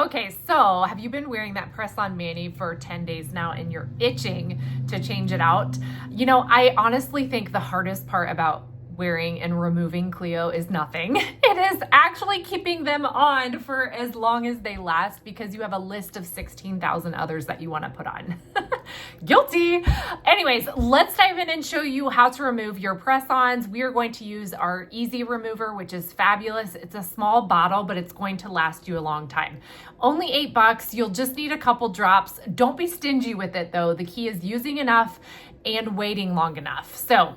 Okay, so have you been wearing that press-on mani for 10 days now and you're itching to change it out? You know, I honestly think the hardest part about wearing and removing KLEO is nothing. It is actually keeping them on for as long as they last because you have a list of 16,000 others that you want to put on. Guilty. Anyways, let's dive in and show you how to remove your press-ons. We are going to use our Easy Remover, which is fabulous. It's a small bottle, but it's going to last you a long time. Only $8. You'll just need a couple drops. Don't be stingy with it though. The key is using enough and waiting long enough. So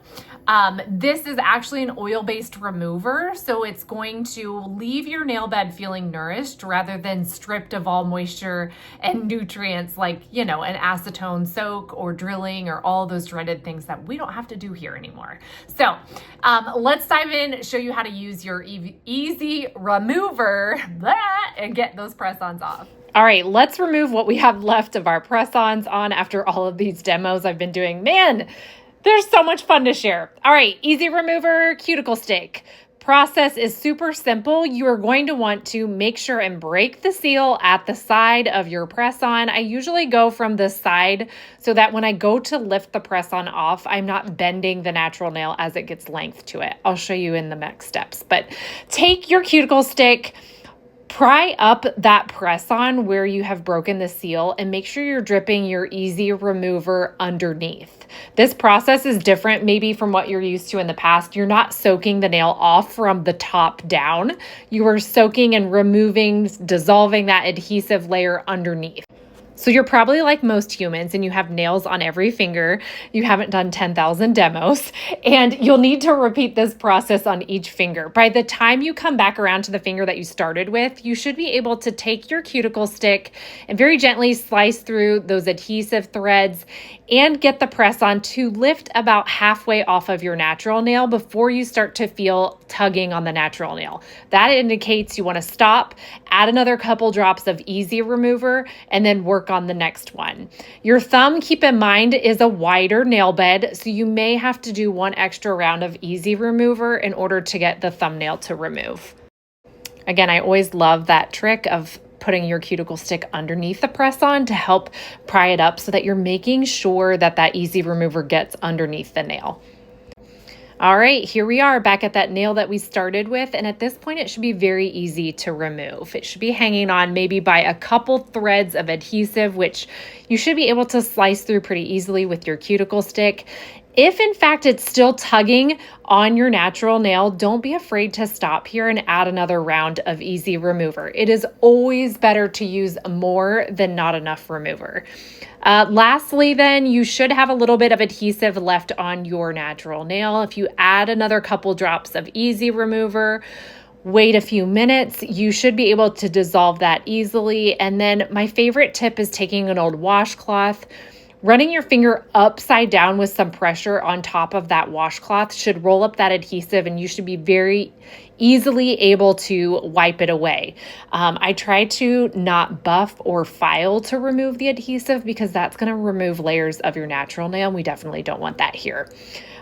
this is actually an oil-based remover, so it's going to leave your nail bed feeling nourished rather than stripped of all moisture and nutrients like, you know, an acetone soak or drilling or all those dreaded things that we don't have to do here anymore. So let's dive in, show you how to use your Easy Remover and get those press-ons off. All right, let's remove what we have left of our press-ons on after all of these demos I've been doing. Man, there's so much fun to share. All right, Easy Remover cuticle stick. Process is super simple. You are going to want to make sure and break the seal at the side of your press-on. I usually go from the side so that when I go to lift the press-on off, I'm not bending the natural nail as it gets length to it. I'll show you in the next steps. But take your cuticle stick, pry up that press-on where you have broken the seal and make sure you're dripping your Easy Remover underneath. This process is different maybe from what you're used to in the past. You're not soaking the nail off from the top down. You are soaking and removing, dissolving that adhesive layer underneath. So you're probably like most humans and you have nails on every finger. You haven't done 10,000 demos and you'll need to repeat this process on each finger. By the time you come back around to the finger that you started with, you should be able to take your cuticle stick and very gently slice through those adhesive threads and get the press on to lift about halfway off of your natural nail before you start to feel tugging on the natural nail. That indicates you want to stop, add another couple drops of Easy Remover, and then work on the next one. Your thumb, keep in mind, is a wider nail bed, so you may have to do one extra round of Easy Remover in order to get the thumbnail to remove. Again, I always love that trick of putting your cuticle stick underneath the press-on to help pry it up so that you're making sure that that Easy Remover gets underneath the nail. All right, here we are back at that nail that we started with, and at this point it should be very easy to remove. It should be hanging on maybe by a couple threads of adhesive, which you should be able to slice through pretty easily with your cuticle stick. If in fact it's still tugging on your natural nail, don't be afraid to stop here and add another round of Easy Remover. It is always better to use more than not enough remover. Lastly, then, you should have a little bit of adhesive left on your natural nail. If you add another couple drops of Easy Remover, wait a few minutes, you should be able to dissolve that easily. And then my favorite tip is taking an old washcloth, running your finger upside down with some pressure on top of that washcloth should roll up that adhesive and you should be very easily able to wipe it away. I try to not buff or file to remove the adhesive because that's going to remove layers of your natural nail. And we definitely don't want that here.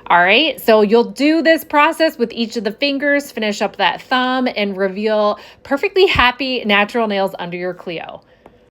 All right, so you'll do this process with each of the fingers, finish up that thumb, and reveal perfectly happy natural nails under your KLEO.